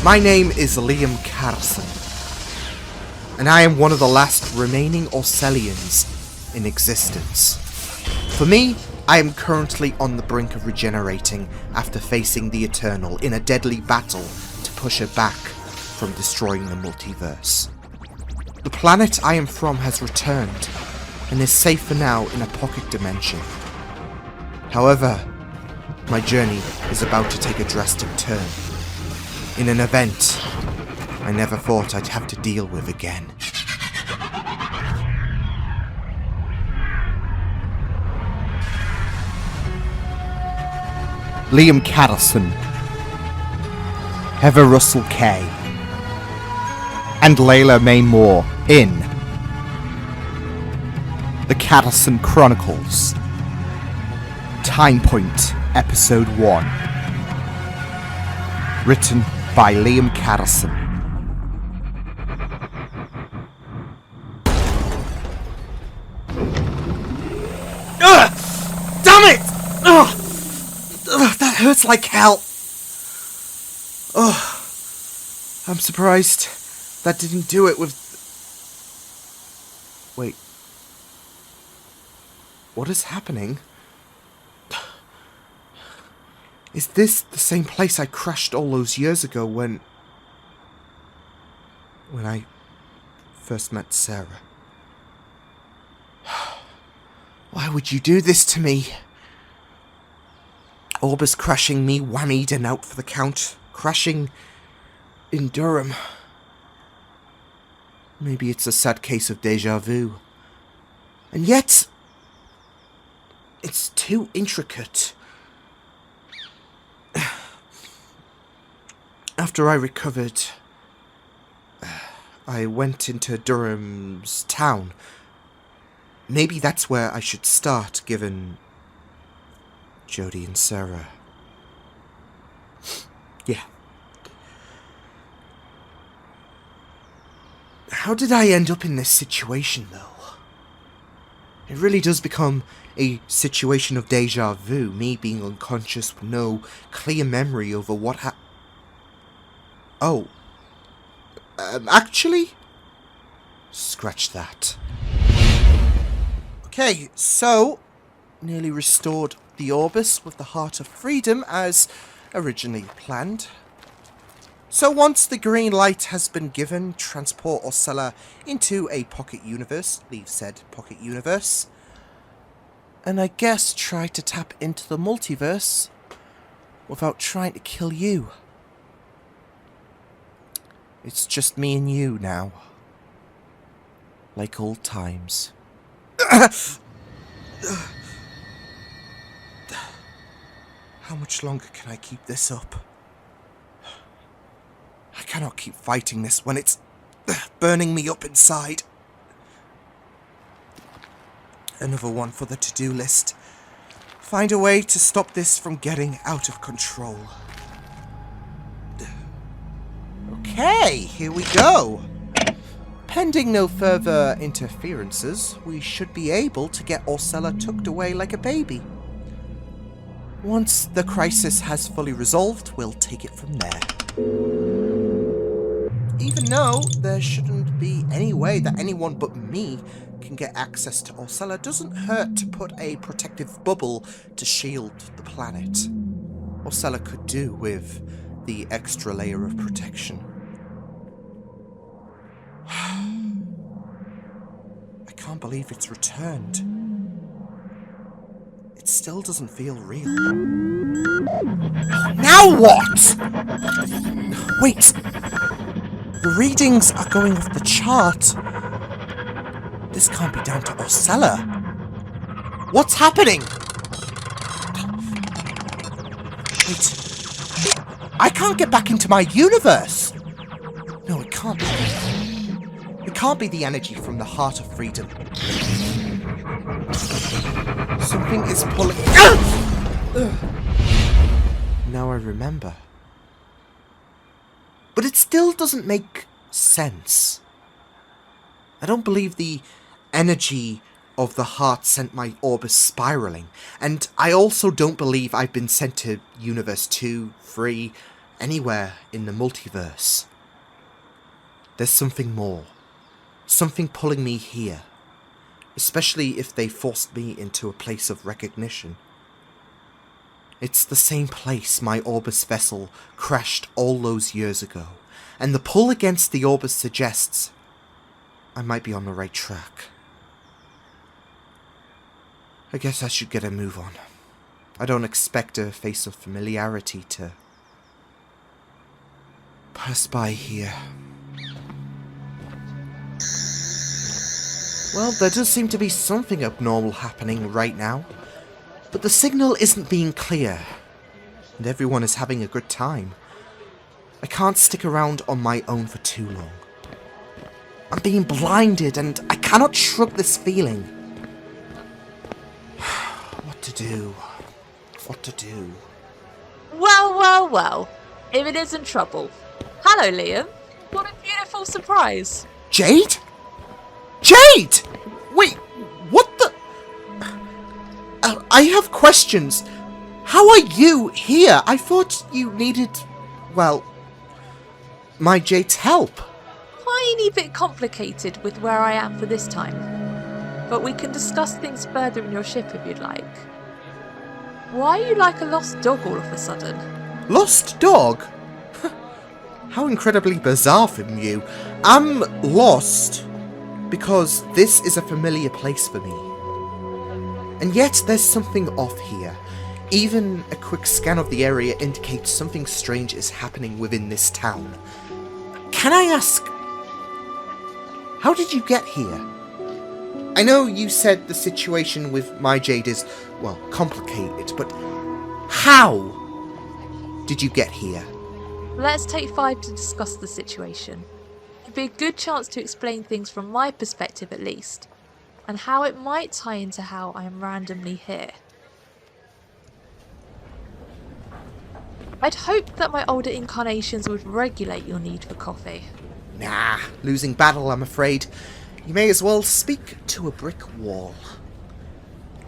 My name is Liam Catterson, and I am one of the last remaining Orcelians in existence. For me, I am currently on the brink of regenerating after facing the Eternal in a deadly battle to push her back from destroying the multiverse. The planet I am from has returned, and is safe for now in a pocket dimension. However, my journey is about to take a drastic turn, in an event I never thought I'd have to deal with again. Liam Catterson, Heather Russell Kay, and Laila May Moore in the Catterson Chronicles, Timepoint, Episode 1. Written by Liam Catterson. Damn it! That hurts like hell. I'm surprised that didn't do it with... Wait. What is happening? Is this the same place I crashed all those years ago when I first met Sarah? Why would you do this to me? Orbis crashing me whammied and out for the count. Crashing in Durham. Maybe it's a sad case of deja vu. And yet, it's too intricate. After I recovered, I went into Durham's town. Maybe that's where I should start, given Jodie and Sarah. Yeah. How did I end up in this situation, though? It really does become a situation of deja vu, me being unconscious with no clear memory over what happened. Oh. Actually? Scratch that. Okay, so, nearly restored the Orbis with the Heart of Freedom as originally planned. So once the green light has been given, transport Orcela into a pocket universe, leave said pocket universe, and I guess try to tap into the multiverse without trying to kill you. It's just me and you now. Like old times. How much longer can I keep this up? I cannot keep fighting this when it's burning me up inside. Another one for the to-do list. Find a way to stop this from getting out of control. Okay, here we go. Pending no further interferences, we should be able to get Orcela tucked away like a baby. Once the crisis has fully resolved, we'll take it from there. Even though there shouldn't be any way that anyone but me can get access to Orcela, doesn't hurt to put a protective bubble to shield the planet. Orcela could do with the extra layer of protection. I can't believe it's returned. It still doesn't feel real. Now what? Wait. The readings are going off the chart. This can't be down to Orcela. What's happening? Wait. I can't get back into my universe. No, it can't be. It can't be the energy from the Heart of Freedom. Something is pulling... Now I remember. But it still doesn't make sense. I don't believe the energy of the heart sent my Orbis spiraling. And I also don't believe I've been sent to Universe 2, 3, anywhere in the multiverse. There's something more. Something pulling me here. Especially if they forced me into a place of recognition. It's the same place my Orbis vessel crashed all those years ago, and the pull against the Orbis suggests I might be on the right track. I guess I should get a move on. I don't expect a face of familiarity to pass by here. Well, there does seem to be something abnormal happening right now, but the signal isn't being clear, and everyone is having a good time. I can't stick around on my own for too long. I'm being blinded, and I cannot shrug this feeling. What to do? What to do? Well, well, well. If it isn't trouble. Hello, Liam. What a beautiful surprise. Jade? Jade! Wait, what the... I have questions. How are you here? I thought you needed, well, my Jade's help. Tiny bit complicated with where I am for this time. But we can discuss things further in your ship if you'd like. Why are you like a lost dog all of a sudden? Lost dog? How incredibly bizarre from you. I'm lost because this is a familiar place for me. And yet there's something off here. Even a quick scan of the area indicates something strange is happening within this town. Can I ask, how did you get here? I know you said the situation with my Jade is, well, complicated, but how did you get here? Let's take 5 to discuss the situation. It'd be a good chance to explain things from my perspective at least, and how it might tie into how I am randomly here. I'd hoped that my older incarnations would regulate your need for coffee. Nah, losing battle, I'm afraid. You may as well speak to a brick wall.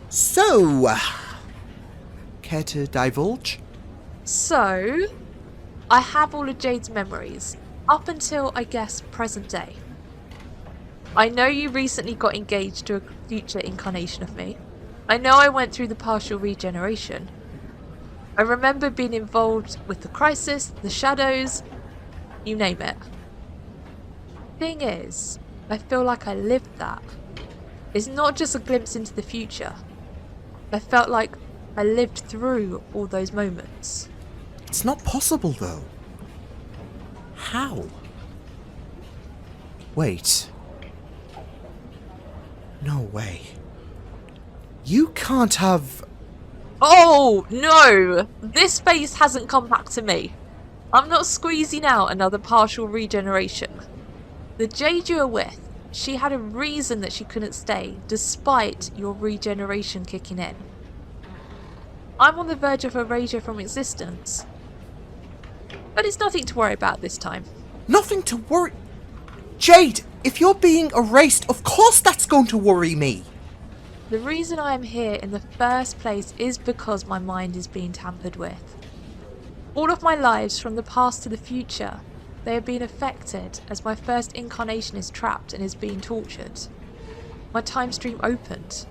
So, care to divulge? So, I have all of Jade's memories, up until, I guess, present day. I know you recently got engaged to a future incarnation of me. I know I went through the partial regeneration. I remember being involved with the crisis, the shadows, you name it. Thing is, I feel like I lived that. It's not just a glimpse into the future. I felt like I lived through all those moments. It's not possible, though. How? Wait. No way. You can't have... Oh, no! This face hasn't come back to me. I'm not squeezing out another partial regeneration. The Jade you were with, she had a reason that she couldn't stay, despite your regeneration kicking in. I'm on the verge of erasure from existence. But it's nothing to worry about this time. Nothing to worry... Jade, if you're being erased, of course that's going to worry me. The reason I am here in the first place is because my mind is being tampered with. All of my lives, from the past to the future, they have been affected as my first incarnation is trapped and is being tortured. My time stream opened.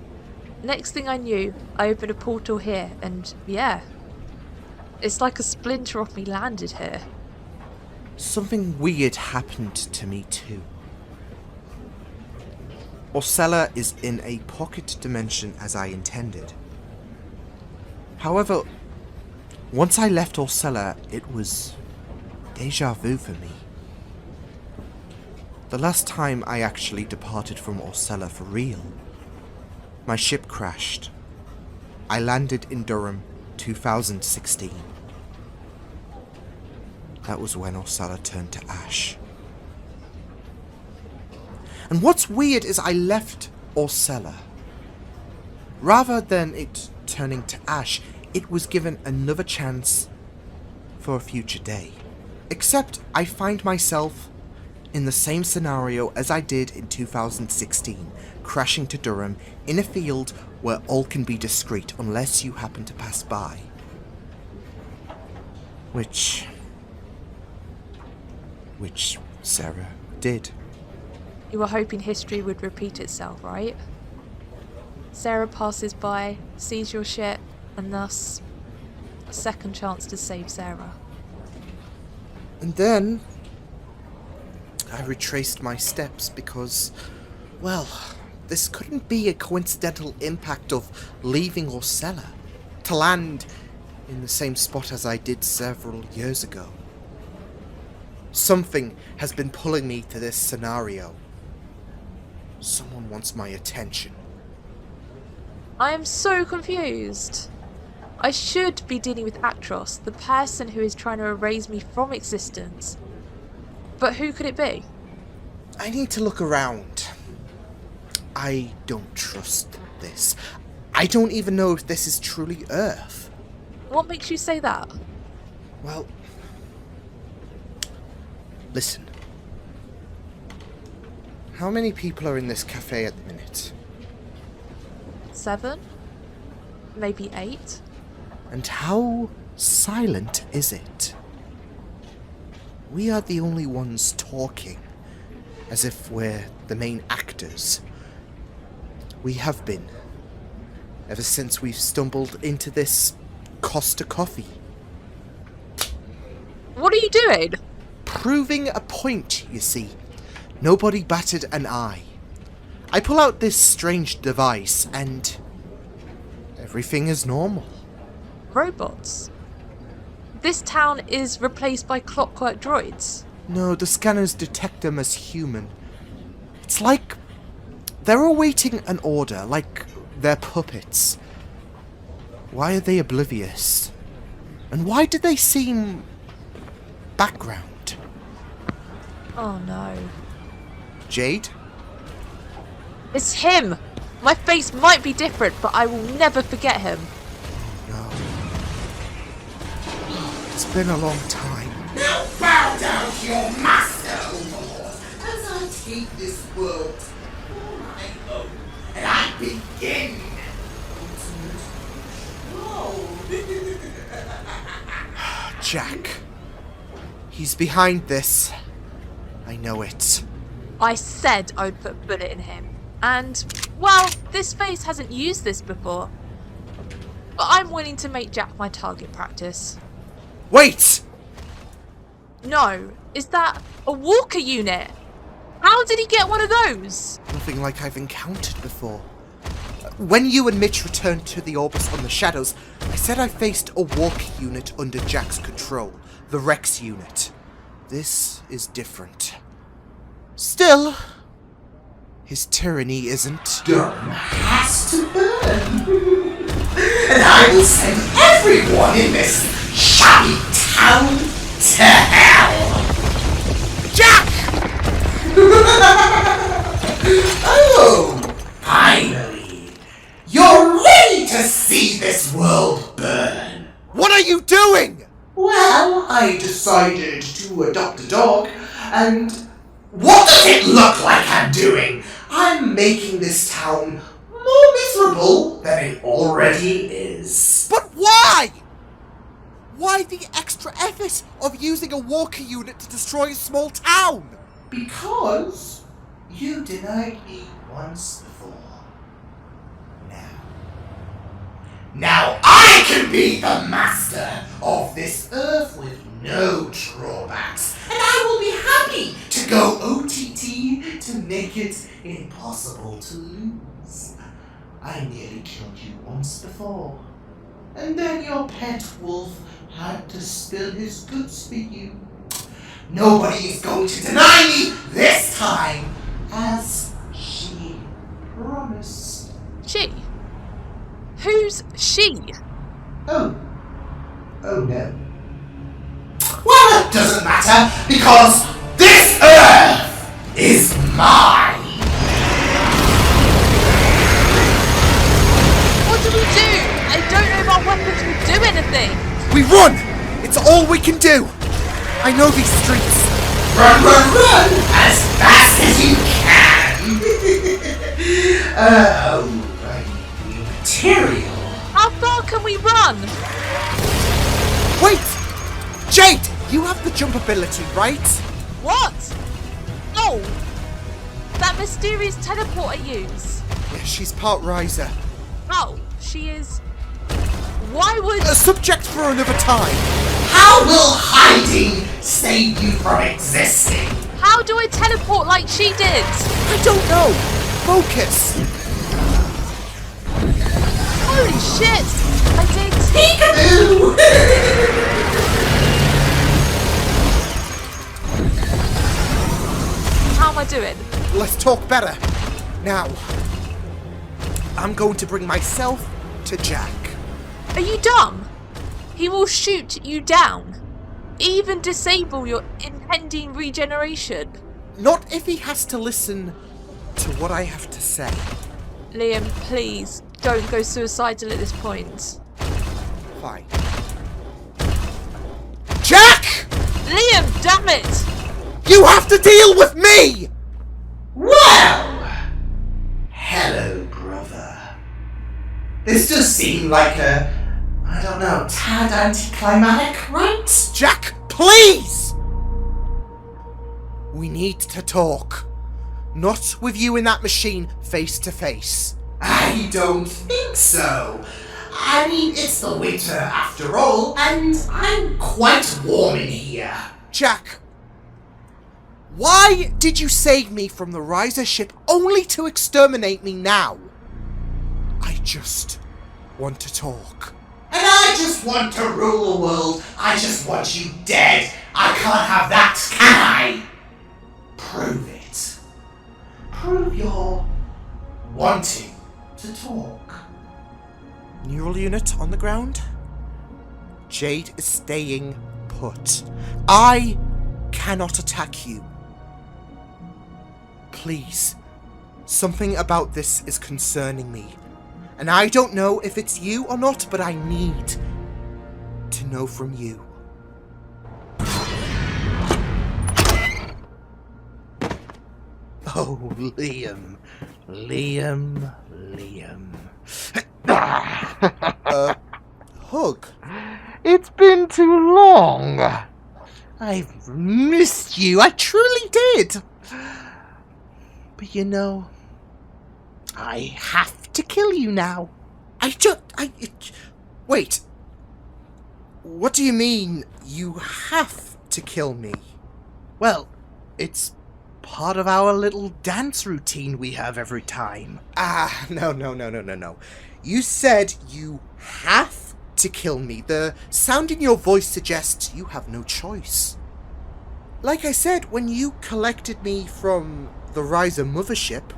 Next thing I knew, I opened a portal here and yeah, it's like a splinter of me landed here. Something weird happened to me too. Orcela is in a pocket dimension as I intended. However, once I left Orcela, it was deja vu for me. The last time I actually departed from Orcela for real, my ship crashed. I landed in Durham, 2016. That was when Orcela turned to ash. And what's weird is I left Orcela. Rather than it turning to ash, it was given another chance for a future day. Except I find myself in the same scenario as I did in 2016, crashing to Durham in a field where all can be discreet unless you happen to pass by. Which Which Sarah did. You were hoping history would repeat itself, right? Sarah passes by, sees your shit, and thus a second chance to save Sarah. And then I retraced my steps because, well, this couldn't be a coincidental impact of leaving Orcela to land in the same spot as I did several years ago. Something has been pulling me to this scenario. Someone wants my attention. I am so confused. I should be dealing with Actros, the person who is trying to erase me from existence. But who could it be? I need to look around. I don't trust this. I don't even know if this is truly Earth. What makes you say that? Well, listen. How many people are in this cafe at the minute? 7? Maybe 8? And how silent is it? We are the only ones talking, as if we're the main actors. We have been, ever since we've stumbled into this Costa Coffee. What are you doing? Proving a point, you see. Nobody batted an eye. I pull out this strange device and everything is normal. Robots? This town is replaced by clockwork droids. No, the scanners detect them as human. It's like they're awaiting an order, like they're puppets. Why are they oblivious? And why do they seem background? Oh no. Jade? It's him! My face might be different, but I will never forget him. No. It's been a long time. Now bow down to your master, Overlord, as I take this world for my own, and I begin. Jack. He's behind this. I know it. I said I would put a bullet in him. And, well, this face hasn't used this before. But I'm willing to make Jack my target practice. Wait! No, is that a walker unit? How did he get one of those? Nothing like I've encountered before. When you and Mitch returned to the Orbis on the Shadows, I said I faced a walker unit under Jack's control, the Rex unit. This is different. Still, his tyranny isn't... Durham has to burn. And I will send everyone in this shabby town to hell. Jack! Oh, finally. You're ready to see this world burn. What are you doing? Well, I decided to adopt a dog, and what does it look like I'm doing? I'm making this town more miserable than it already is. But why? Why the extra effort of using a walker unit to destroy a small town? Because you denied me once before. Now I can be the master of this earth with no drawbacks, and I will be happy to go OTT to make it impossible to lose. I nearly killed you once before, and then your pet wolf had to spill his guts for you. Nobody is going to deny me this time, as she promised. She? Who's she? Oh no. Well, it doesn't matter, because this Earth is mine! What do we do? I don't know if our weapons will do anything. We run! It's all we can do! I know these streets. Run, run, run! As fast as you can! Material. How far can we run? Wait! Jade! You have the jump ability, right? What? Oh! That mysterious teleport I use. Yeah, she's part riser. Oh, she is... Why would... A subject for another time. How will hiding save you from existing? How do I teleport like she did? I don't know. Focus. Holy shit! I did... Peekaboo! How am I doing? Let's talk better. Now, I'm going to bring myself to Jack. Are you dumb? He will shoot you down. Even disable your impending regeneration. Not if he has to listen to what I have to say. Liam, please, don't go suicidal at this point. Fine. Jack! Liam, damn it! You have to deal with me! Well, hello, brother. This does seem like a, I don't know, tad anticlimactic, right? Jack, please! We need to talk. Not with you in that machine face to face. I don't think so. I mean, it's the winter after all, and I'm quite warm in here. Jack, why did you save me from the Riser ship only to exterminate me now? I just want to talk. And I just want to rule the world. I just want you dead. I can't have that, can I? Prove it. Prove you're wanting to talk. Neural unit on the ground. Jade is staying put. I cannot attack you. Please. Something about this is concerning me. And I don't know if it's you or not, but I need to know from you. Oh, Liam. Liam. Hug. It's been too long. I've missed you. I truly did. But you know, I have to kill you now. Wait. What do you mean, you have to kill me? Well, it's part of our little dance routine we have every time. No. You said you have to kill me. The sound in your voice suggests you have no choice. Like I said, when you collected me from the Riser mothership,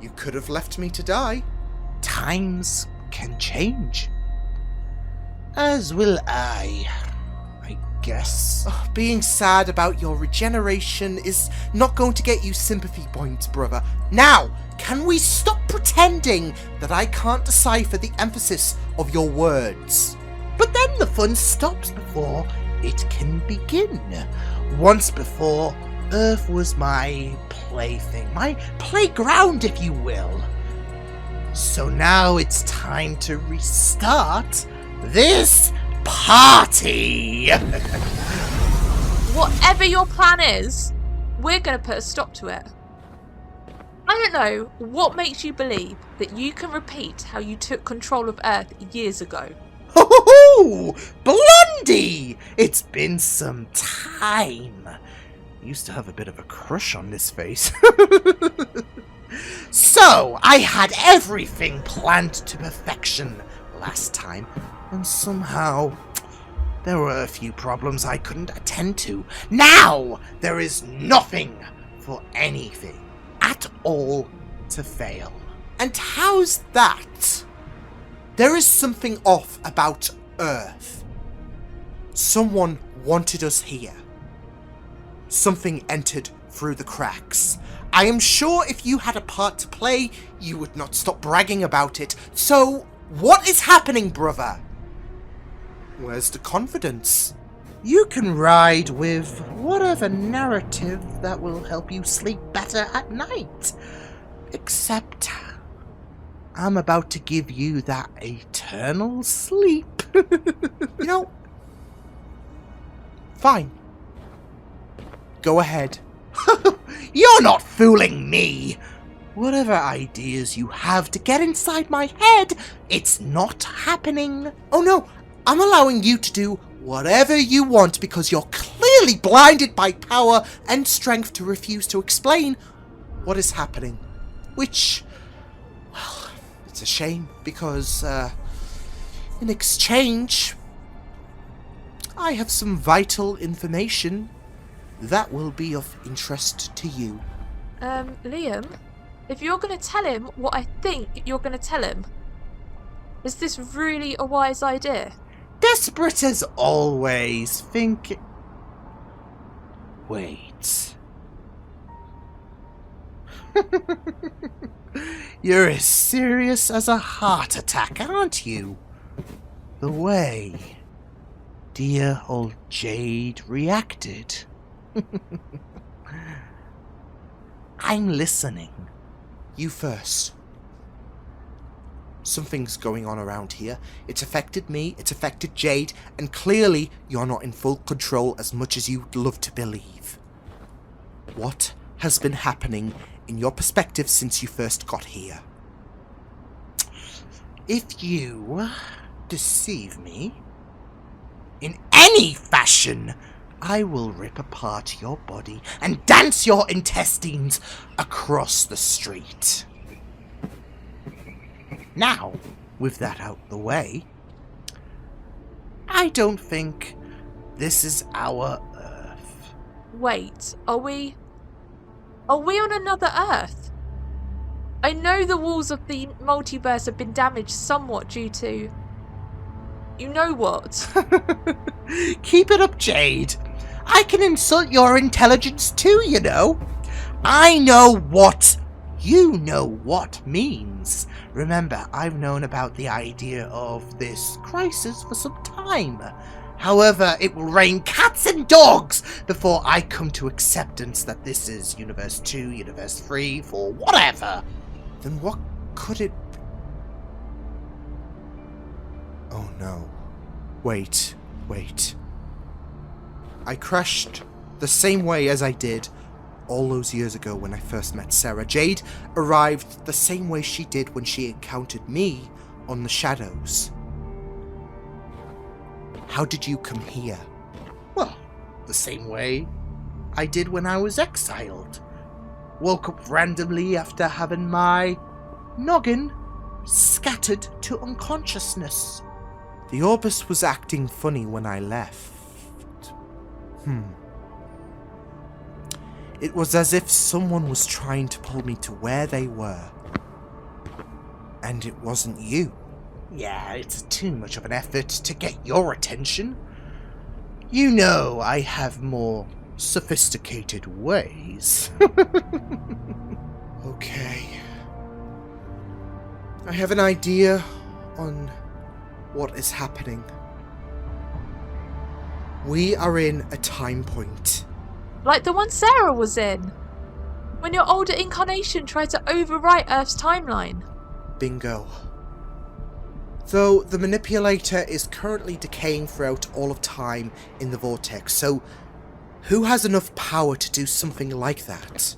you could have left me to die. Times can change. As will I guess. Being sad about your regeneration is not going to get you sympathy points, brother. Now, can we stop pretending that I can't decipher the emphasis of your words? But then the fun stops before it can begin. Once before, Earth was my plaything, my playground, if you will. So now it's time to restart this party! Whatever your plan is, we're going to put a stop to it. I don't know what makes you believe that you can repeat how you took control of Earth years ago. Ho-ho-ho! Blondie! It's been some time. Used to have a bit of a crush on this face. So, I had everything planned to perfection last time, and somehow there were a few problems I couldn't attend to. Now, there is nothing for anything at all to fail. And how's that? There is something off about Earth. Someone wanted us here. Something entered through the cracks. I am sure if you had a part to play, you would not stop bragging about it. So, what is happening, brother? Where's the confidence? You can ride with whatever narrative that will help you sleep better at night. Except, I'm about to give you that eternal sleep. You know, fine. Go ahead. You're not fooling me! Whatever ideas you have to get inside my head, it's not happening. Oh no, I'm allowing you to do whatever you want because you're clearly blinded by power and strength to refuse to explain what is happening. Which, well, it's a shame because, in exchange, I have some vital information that will be of interest to you. Liam, if you're going to tell him what I think you're going to tell him, is this really a wise idea? Desperate as always, think... Wait. You're as serious as a heart attack, aren't you? The way dear old Jade reacted. I'm listening. You first. Something's going on around here. It's affected me, it's affected Jade, and clearly you're not in full control as much as you'd love to believe. What has been happening in your perspective since you first got here? If you deceive me in any fashion, I will rip apart your body and dance your intestines across the street. Now, with that out the way, I don't think this is our Earth. Wait, are we on another Earth? I know the walls of the multiverse have been damaged somewhat due to... You know what? Keep it up, Jade. I can insult your intelligence too, you know. I know what you know what means. Remember, I've known about the idea of this crisis for some time. However, it will rain cats and dogs before I come to acceptance that this is Universe 2, Universe 3, 4, whatever. Then what could it... Oh no. Wait. I crashed the same way as I did all those years ago when I first met Sarah. Jade arrived the same way she did when she encountered me on the Shadows. How did you come here? Well, the same way I did when I was exiled. Woke up randomly after having my noggin scattered to unconsciousness. The Orbis was acting funny when I left. It was as if someone was trying to pull me to where they were. And it wasn't you. Yeah, it's too much of an effort to get your attention. You know I have more sophisticated ways. Okay. I have an idea on what is happening. We are in a time point. Like the one Sarah was in. When your older incarnation tried to overwrite Earth's timeline. Bingo. Though the manipulator is currently decaying throughout all of time in the vortex, so who has enough power to do something like that?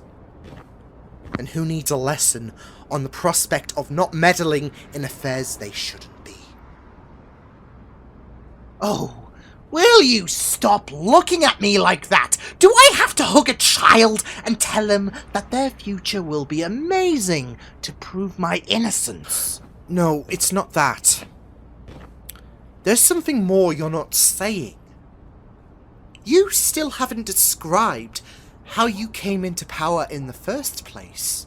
And who needs a lesson on the prospect of not meddling in affairs they shouldn't be? Oh, will you stop looking at me like that? Do I have to hug a child and tell them that their future will be amazing to prove my innocence? No, it's not that. There's something more you're not saying. You still haven't described how you came into power in the first place.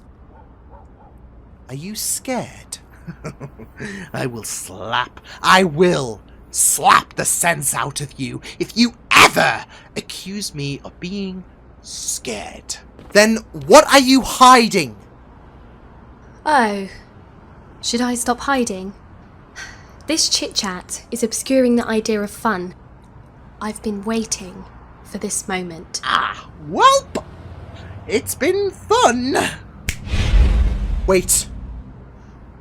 Are you scared? I will slap the sense out of you if you ever accuse me of being scared. Then what are you hiding? Oh, should I stop hiding? This chit-chat is obscuring the idea of fun. I've been waiting for this moment. Ah, welp! It's been fun! Wait.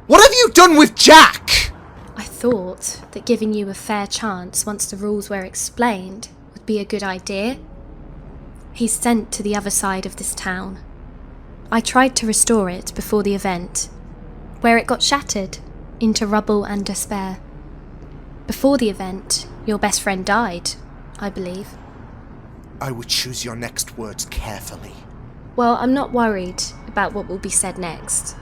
What have you done with Jack? I thought that giving you a fair chance once the rules were explained would be a good idea. He's sent to the other side of this town. I tried to restore it before the event, where it got shattered into rubble and despair. Before the event, your best friend died, I believe. I would choose your next words carefully. Well, I'm not worried about what will be said next.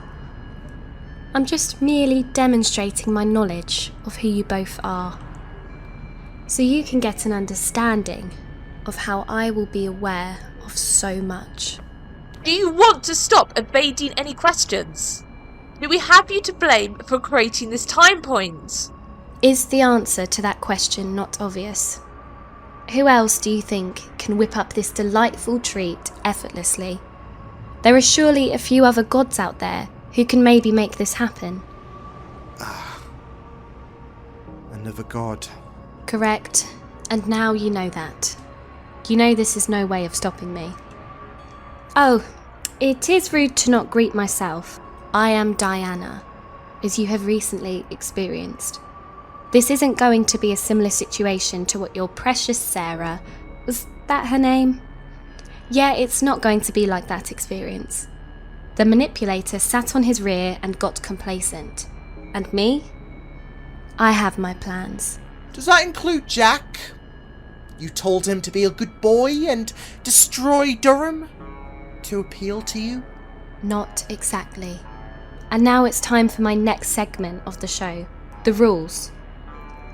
I'm just merely demonstrating my knowledge of who you both are, so you can get an understanding of how I will be aware of so much. Do you want to stop evading any questions? Do we have you to blame for creating this time point? Is the answer to that question not obvious? Who else do you think can whip up this delightful treat effortlessly? There are surely a few other gods out there who can maybe make this happen. Another god. Correct, and now you know that. You know this is no way of stopping me. Oh, it is rude to not greet myself. I am Diana, as you have recently experienced. This isn't going to be a similar situation to what your precious Sarah, was that her name? Yeah, it's not going to be like that experience. The manipulator sat on his rear and got complacent. And me? I have my plans. Does that include Jack? You told him to be a good boy and destroy Durham? To appeal to you? Not exactly. And now it's time for my next segment of the show, the rules.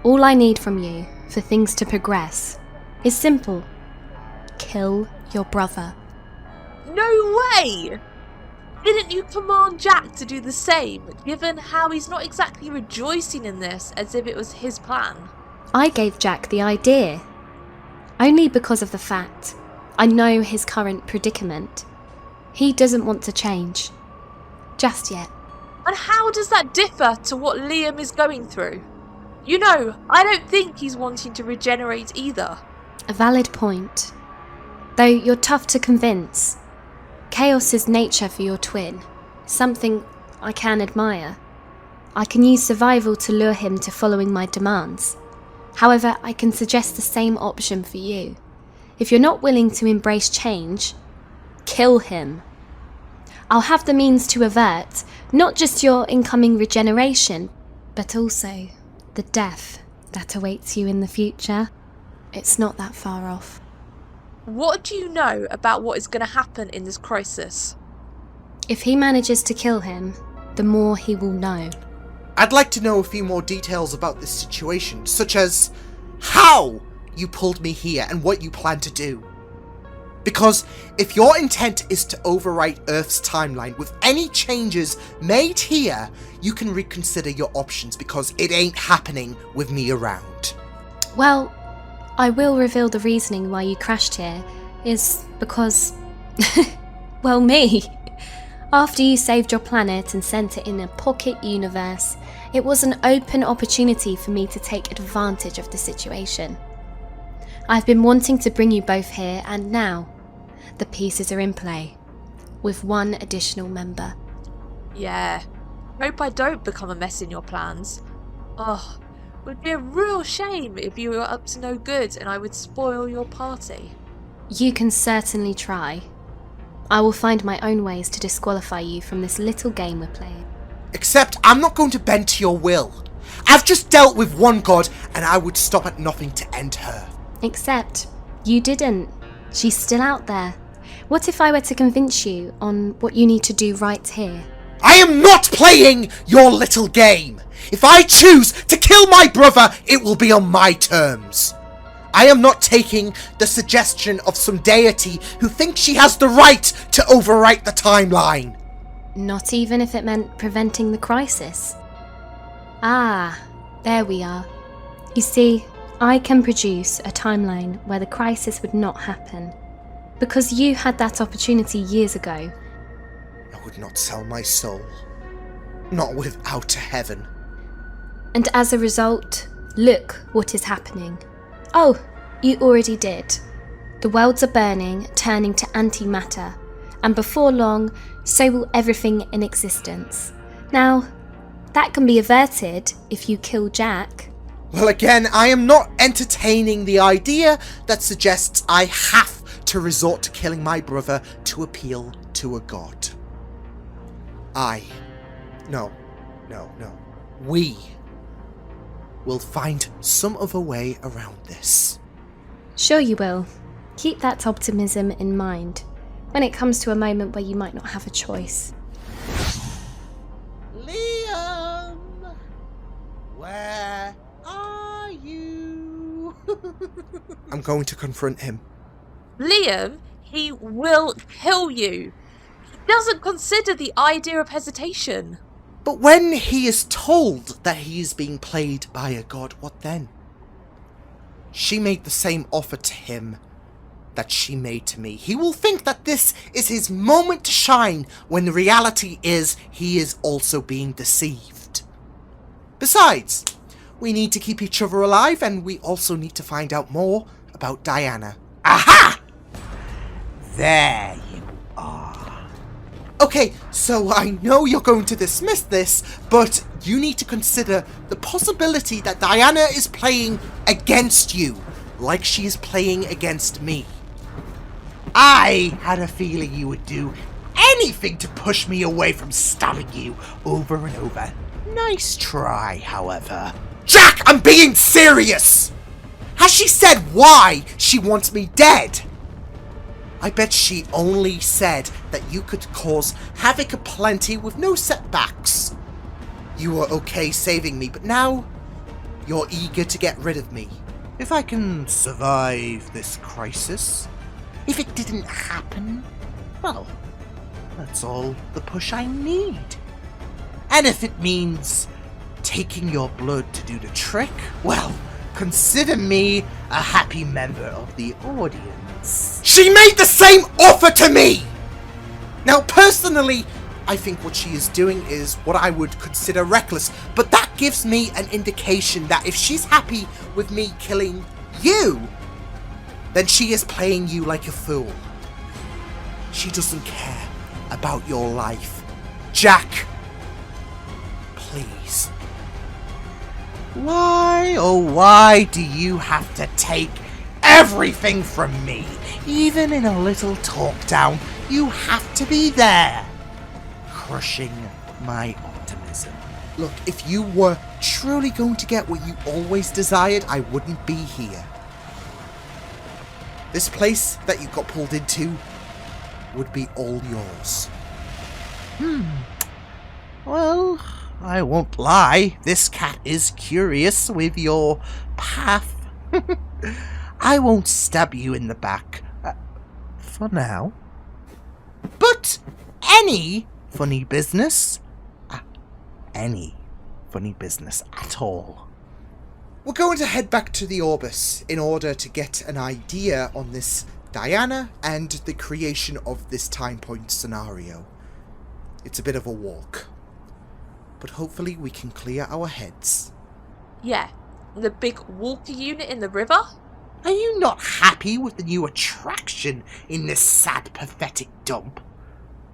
All I need from you, for things to progress, is simple. Kill your brother. No way! Didn't you command Jack to do the same, given how he's not exactly rejoicing in this as if it was his plan? I gave Jack the idea. Only because of the fact I know his current predicament. He doesn't want to change. Just yet. And how does that differ to what Liam is going through? You know, I don't think he's wanting to regenerate either. A valid point. Though you're tough to convince. Chaos is nature for your twin. Something I can admire. I can use survival to lure him to following my demands. However, I can suggest the same option for you. If you're not willing to embrace change, kill him. I'll have the means to avert not just your incoming regeneration, but also the death that awaits you in the future. It's not that far off. What do you know about what is going to happen in this crisis? If he manages to kill him, the more he will know. I'd like to know a few more details about this situation, such as how you pulled me here and what you plan to do. Because if your intent is to overwrite Earth's timeline with any changes made here, you can reconsider your options because it ain't happening with me around. Well, I will reveal the reasoning why you crashed here is because, well, me. After you saved your planet and sent it in a pocket universe, it was an open opportunity for me to take advantage of the situation. I've been wanting to bring you both here, and now the pieces are in play, with one additional member. Yeah, hope I don't become a mess in your plans. Oh, it would be a real shame if you were up to no good and I would spoil your party. You can certainly try. I will find my own ways to disqualify you from this little game we're playing. Except I'm not going to bend to your will. I've just dealt with one god and I would stop at nothing to end her. Except you didn't. She's still out there. What if I were to convince you on what you need to do right here? I am not playing your little game. If I choose to kill my brother, it will be on my terms. I am not taking the suggestion of some deity who thinks she has the right to overwrite the timeline. Not even if it meant preventing the crisis. Ah, there we are. You see, I can produce a timeline where the crisis would not happen. Because you had that opportunity years ago. I would not sell my soul. Not without a heaven. And as a result, look what is happening. Oh, you already did. The worlds are burning, turning to antimatter, and before long, so will everything in existence. Now, that can be averted if you kill Jack. Well, again, I am not entertaining the idea that suggests I have to resort to killing my brother to appeal to a god. We will find some other way around this. Sure you will. Keep that optimism in mind when it comes to a moment where you might not have a choice. Liam! Where are you? I'm going to confront him. Liam, he will kill you. He doesn't consider the idea of hesitation. But when he is told that he is being played by a god, what then? She made the same offer to him that she made to me. He will think that this is his moment to shine, when the reality is he is also being deceived. Besides, we need to keep each other alive, and we also need to find out more about Diana. Aha! There you are. Okay, so I know you're going to dismiss this, but you need to consider the possibility that Diana is playing against you, like she is playing against me. I had a feeling you would do anything to push me away from stabbing you over and over. Nice try, however. Jack, I'm being serious! Has she said why she wants me dead? I bet she only said that you could cause havoc aplenty with no setbacks. You were okay saving me, but now you're eager to get rid of me. If I can survive this crisis, if it didn't happen, well, that's all the push I need. And if it means taking your blood to do the trick, well, consider me a happy member of the audience. She made the same offer to me! Now, personally, I think what she is doing is what I would consider reckless, but that gives me an indication that if she's happy with me killing you, then she is playing you like a fool. She doesn't care about your life. Jack, please. Why, oh why do you have to take everything from me? Even in a little talk down, you have to be there, crushing my optimism. Look, if you were truly going to get what you always desired, I wouldn't be here. This place that you got pulled into would be all yours. Well, I won't lie, this cat is curious with your path. I won't stab you in the back, for now. But any funny business at all. We're going to head back to the Orbis in order to get an idea on this Diana and the creation of this Timepoint scenario. It's a bit of a walk, but hopefully we can clear our heads. Yeah, the big walker unit in the river? Are you not happy with the new attraction in this sad, pathetic dump?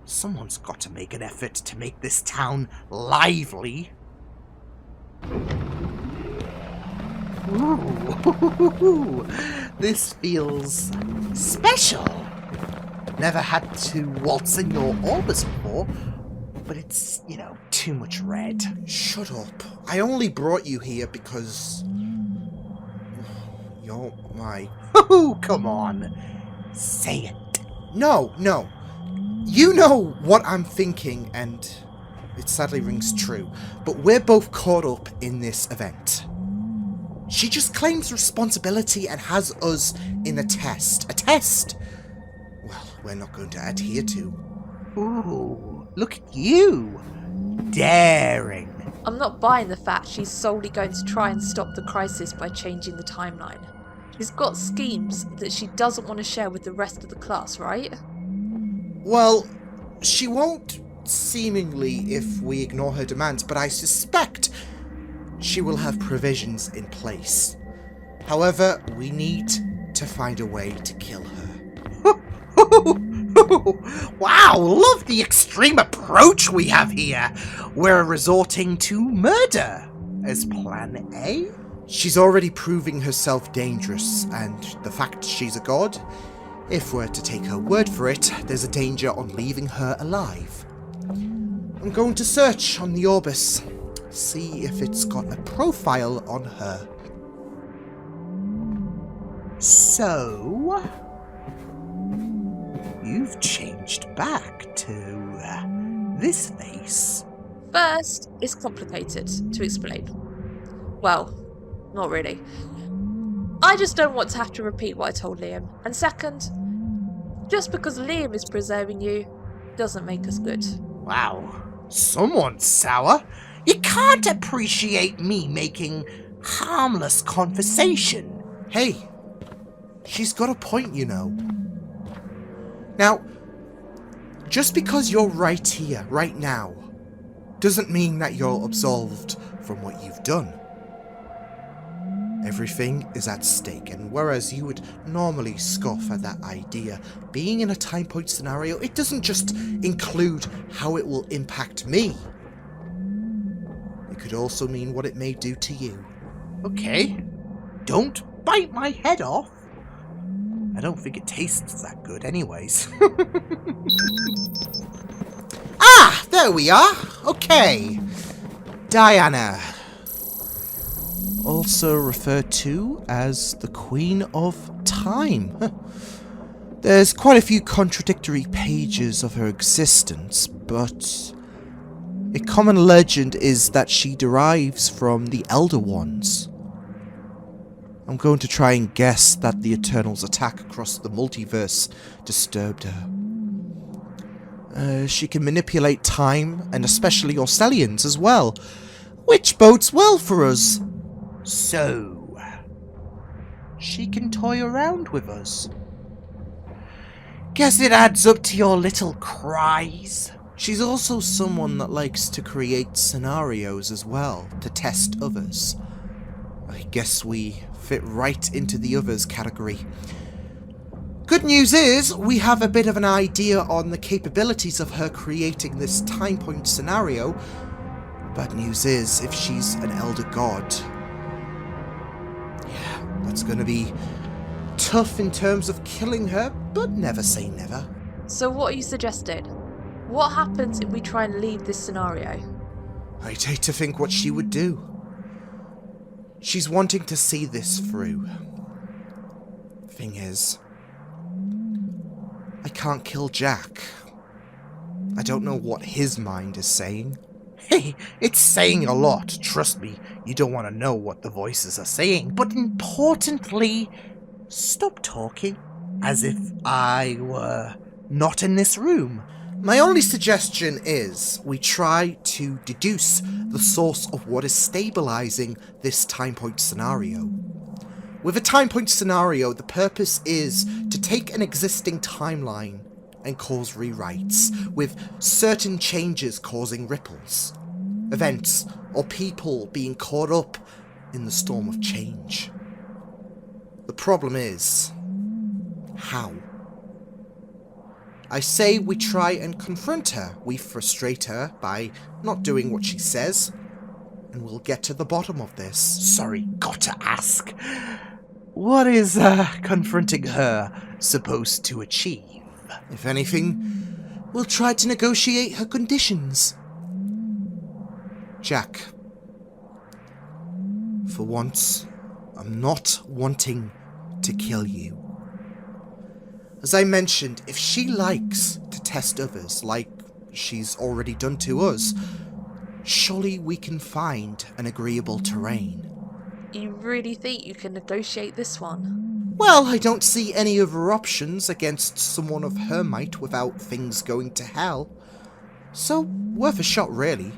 Someone's got to make an effort to make this town lively. Ooh, this feels special. Never had to waltz in your Orbis before, but it's, too much red. Shut up. I only brought you here because you're my... Oh, come on. Say it. No. You know what I'm thinking, and it sadly rings true, but we're both caught up in this event. She just claims responsibility and has us in a test. A test? Well, we're not going to adhere to. Ooh, look at you. Daring. I'm not buying the fact she's solely going to try and stop the crisis by changing the timeline. She's got schemes that she doesn't want to share with the rest of the class, right? Well, she won't, seemingly, if we ignore her demands, but I suspect she will have provisions in place. However, we need to find a way to kill her. Wow, love the extreme approach we have here. We're resorting to murder as plan A. She's already proving herself dangerous, and the fact she's a god If we're to take her word for it, there's a danger on leaving her alive. I'm going to search on the Orbis, see if it's got a profile on her. So, you've changed back to this face. First, it's complicated to explain. Well, not really. I just don't want to have to repeat what I told Liam. And second, just because Liam is preserving you doesn't make us good. Wow, someone's sour. You can't appreciate me making harmless conversation. Hey, she's got a point, you know. Now, just because you're right here, right now, doesn't mean that you're absolved from what you've done. Everything is at stake, and whereas you would normally scoff at that idea, being in a Timepoint scenario, it doesn't just include how it will impact me. It could also mean what it may do to you. Okay, don't bite my head off. I don't think it tastes that good anyways. Ah, there we are. Okay. Diana. Also referred to as the Queen of Time. There's quite a few contradictory pages of her existence, but a common legend is that she derives from the Elder Ones. I'm going to try and guess that the Eternals' attack across the multiverse disturbed her. She can manipulate time, and especially Orcelians as well, which bodes well for us. So, she can toy around with us. Guess it adds up to your little cries. She's also someone that likes to create scenarios as well, to test others. I guess we fit right into the others category. Good news is, we have a bit of an idea on the capabilities of her creating this Timepoint scenario. Bad news is, if she's an Elder God, yeah, that's going to be tough in terms of killing her, but never say never. So what are you suggesting? What happens if we try and leave this scenario? I'd hate to think what she would do. She's wanting to see this through. Thing is, I can't kill Jack. I don't know what his mind is saying. Hey, it's saying a lot, trust me. You don't want to know what the voices are saying. But importantly, stop talking as if I were not in this room. My only suggestion is we try to deduce the source of what is stabilizing this Timepoint scenario. With a Timepoint scenario, the purpose is to take an existing timeline and cause rewrites, with certain changes causing ripples, events, or people being caught up in the storm of change. The problem is, how? I say we try and confront her. We frustrate her by not doing what she says, and we'll get to the bottom of this. Sorry, gotta ask. What is confronting her supposed to achieve? If anything, we'll try to negotiate her conditions. Jack, for once, I'm not wanting to kill you. As I mentioned, if she likes to test others like she's already done to us, surely we can find an agreeable terrain. You really think you can negotiate this one? Well, I don't see any other options against someone of her might without things going to hell. So, worth a shot, really.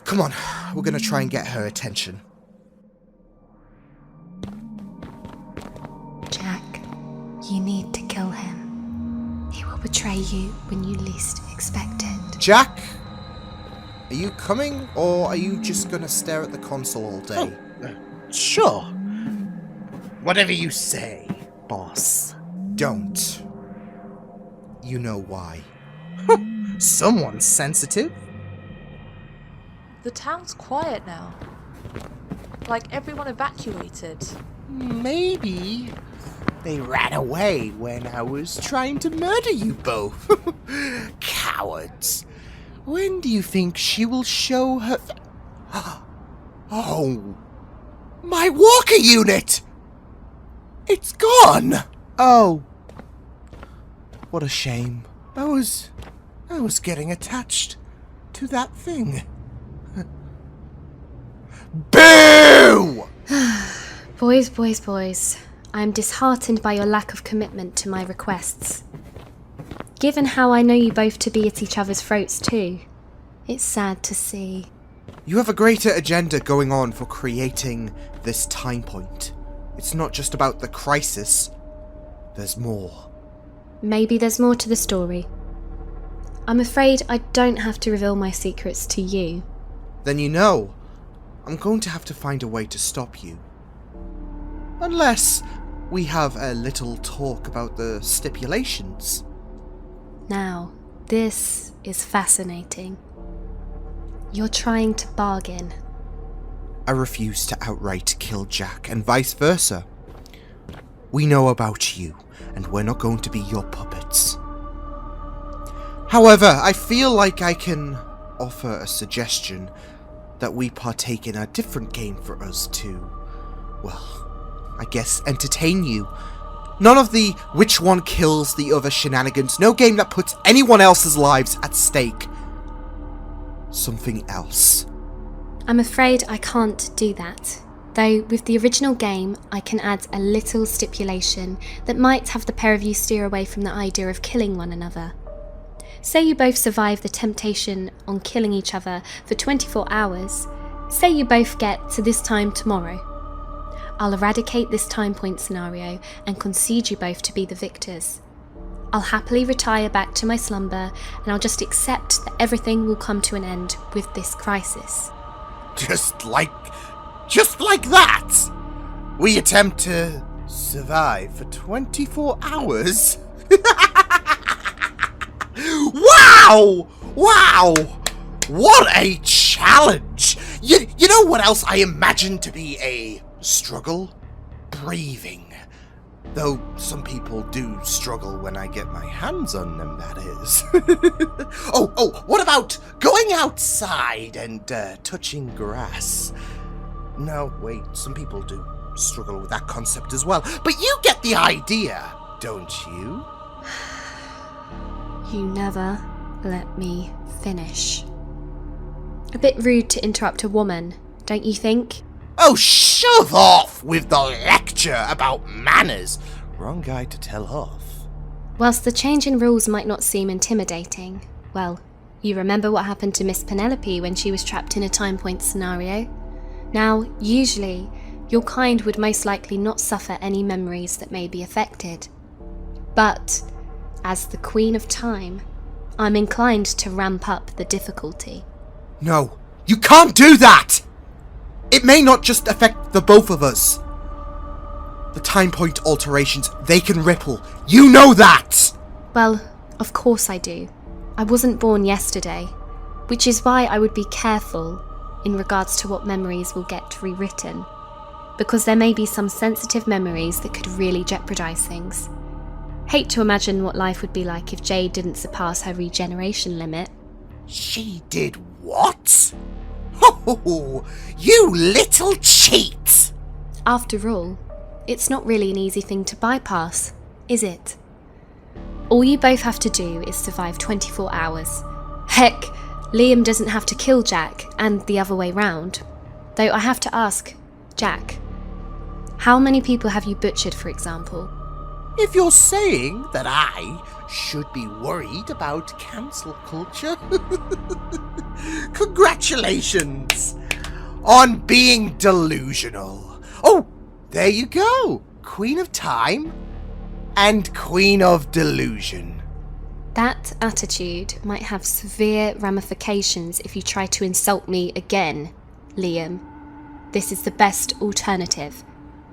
Come on, we're gonna try and get her attention. Jack, you need to kill him. He will betray you when you least expect it. Jack, are you coming, or are you just gonna stare at the console all day? Sure. Whatever you say, boss. Don't. You know why. Someone's sensitive. The town's quiet now. Like everyone evacuated. Maybe They ran away when I was trying to murder you both. Cowards. When do you think she will show her... Oh, my walker unit! It's gone! Oh, what a shame. I was getting attached to that thing. Boo! Boys. I'm disheartened by your lack of commitment to my requests. Given how I know you both to be at each other's throats too, it's sad to see. You have a greater agenda going on for creating this Timepoint. It's not just about the crisis. There's more. Maybe there's more to the story. I'm afraid I don't have to reveal my secrets to you. Then you know, I'm going to have to find a way to stop you. Unless we have a little talk about the stipulations. Now, this is fascinating. You're trying to bargain. I refuse to outright kill Jack, and vice versa. We know about you, and we're not going to be your puppets. However, I feel like I can offer a suggestion that we partake in a different game for us to, well, I guess entertain you. None of the which one kills the other shenanigans. No game that puts anyone else's lives at stake. Something else. I'm afraid I can't do that. Though with the original game, I can add a little stipulation that might have the pair of you steer away from the idea of killing one another. Say you both survive the temptation on killing each other for 24 hours. Say you both get to this time tomorrow. I'll eradicate this time point scenario and concede you both to be the victors. I'll happily retire back to my slumber and I'll just accept that everything will come to an end with this crisis. Just like that? We attempt to survive for 24 hours? Wow! What a challenge! You know what else I imagine to be a struggle? Breathing. Though some people do struggle when I get my hands on them, that is. Oh, what about going outside and touching grass? No, wait, some people do struggle with that concept as well. But you get the idea, don't you? You never let me finish. A bit rude to interrupt a woman, don't you think? Oh, shove off with the lecture about manners. Wrong guy to tell off. Whilst the change in rules might not seem intimidating, well, you remember what happened to Miss Penelope when she was trapped in a time point scenario? Now, usually, your kind would most likely not suffer any memories that may be affected. But, as the Queen of Time, I'm inclined to ramp up the difficulty. No, you can't do that! It may not just affect the both of us. The time point alterations, they can ripple. You know that! Well, of course I do. I wasn't born yesterday, which is why I would be careful in regards to what memories will get rewritten, because there may be some sensitive memories that could really jeopardize things. Hate to imagine what life would be like if Jade didn't surpass her regeneration limit. She did what? Oh, you little cheat! After all, it's not really an easy thing to bypass, is it? All you both have to do is survive 24 hours. Heck, Liam doesn't have to kill Jack, and the other way round. Though I have to ask, Jack, how many people have you butchered, for example? If you're saying that I should be worried about cancel culture, congratulations on being delusional. Oh, there you go. Queen of Time and Queen of Delusion. That attitude might have severe ramifications if you try to insult me again, Liam. This is the best alternative.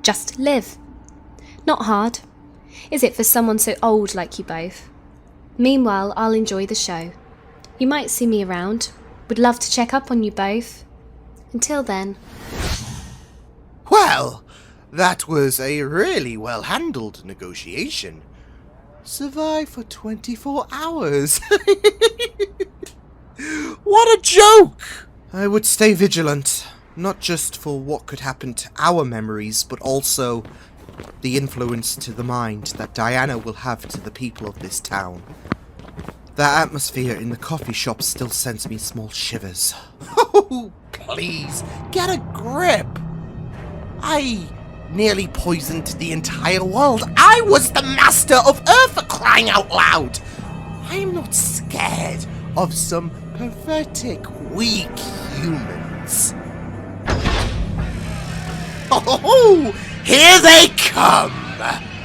Just live. Not hard, is it for someone so old like you both? Meanwhile, I'll enjoy the show. You might see me around. Would love to check up on you both. Until then. Well, That was a really well-handled negotiation. Survive for 24 hours. What a joke! I would stay vigilant, not just for what could happen to our memories, but also the influence to the mind that Diana will have to the people of this town. That atmosphere in the coffee shop still sends me small shivers. Oh, please, get a grip! I nearly poisoned the entire world. I was the master of Earth, for crying out loud! I am not scared of some pathetic, weak humans. Oh, here they come!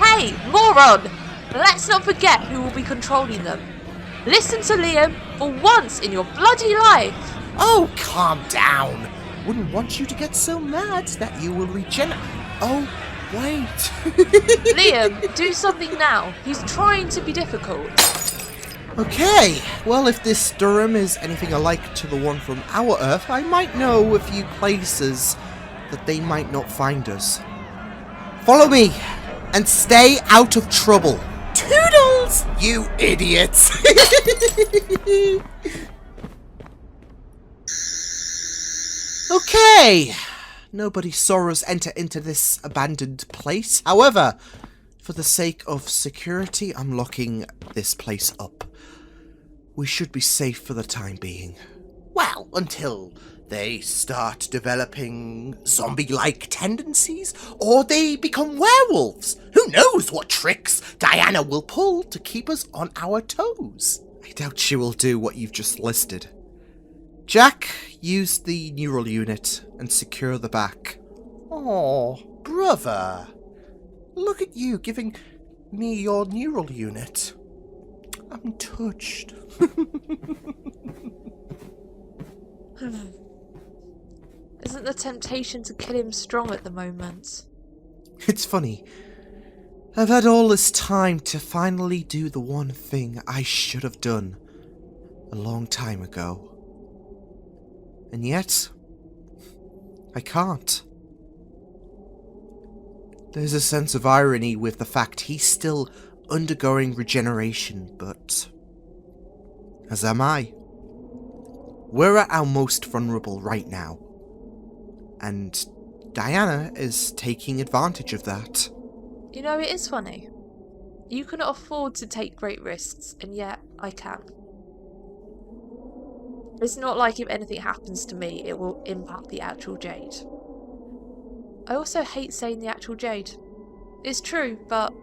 Hey, moron! Let's not forget who will be controlling them. Listen to Liam for once in your bloody life! Oh, calm down. Wouldn't want you to get so mad that you will regenerate. Oh, wait. Liam, do something now. He's trying to be difficult. Okay, well, if this Durham is anything alike to the one from our Earth, I might know a few places that they might not find us. Follow me, and stay out of trouble. Toodles, you idiots! Okay, nobody saw us enter into this abandoned place. However, for the sake of security, I'm locking this place up. We should be safe for the time being. Well, until they start developing zombie-like tendencies, or they become werewolves. Who knows what tricks Diana will pull to keep us on our toes? I doubt she will do what you've just listed. Jack, use the neural unit and secure the back. Oh, brother. Look at you giving me your neural unit. I'm touched. Isn't the temptation to kill him strong at the moment? It's funny. I've had all this time to finally do the one thing I should have done a long time ago. And yet, I can't. There's a sense of irony with the fact he's still undergoing regeneration, but as am I. We're at our most vulnerable right now, and Diana is taking advantage of that. You know, it is funny. You cannot afford to take great risks, and yet I can. It's not like if anything happens to me, it will impact the actual Jade. I also hate saying the actual Jade. It's true, but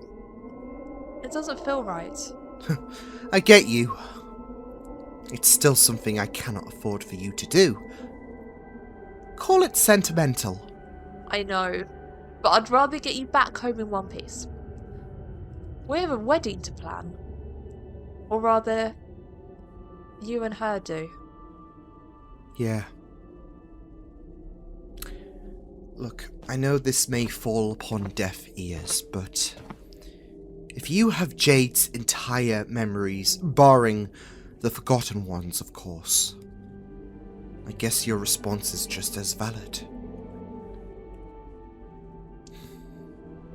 it doesn't feel right. I get you. It's still something I cannot afford for you to do. Call it sentimental. I know, but I'd rather get you back home in one piece. We have a wedding to plan. Or rather, you and her do. Yeah. Look, I know this may fall upon deaf ears, but if you have Jade's entire memories, barring the forgotten ones, of course, I guess your response is just as valid.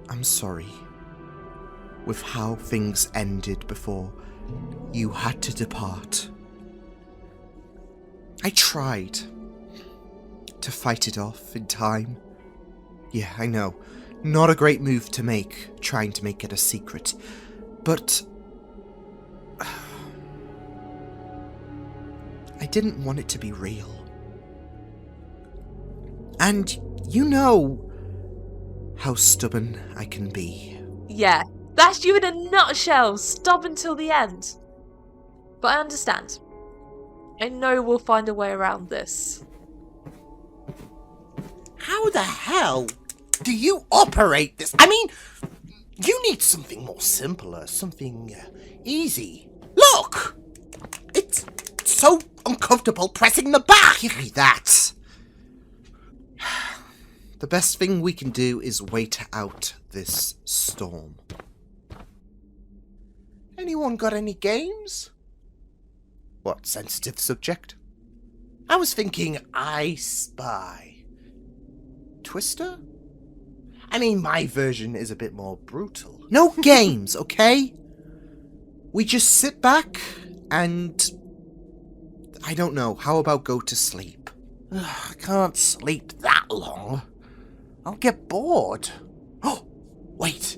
I'm sorry with how things ended before you had to depart. I tried to fight it off in time. Yeah, I know. Not a great move to make, trying to make it a secret. But I didn't want it to be real. And you know how stubborn I can be. Yeah, that's you in a nutshell, stubborn till the end. But I understand. I know we'll find a way around this. How the hell do you operate this? I mean, you need something more simpler, something easy. Look! It's so uncomfortable pressing the back. Give me that. The best thing we can do is wait out this storm. Anyone got any games? What, sensitive subject? I was thinking I Spy. Twister? I mean, my version is a bit more brutal. No games, okay? We just sit back and... I don't know, how about go to sleep? I can't sleep that long. I'll get bored. Oh, wait.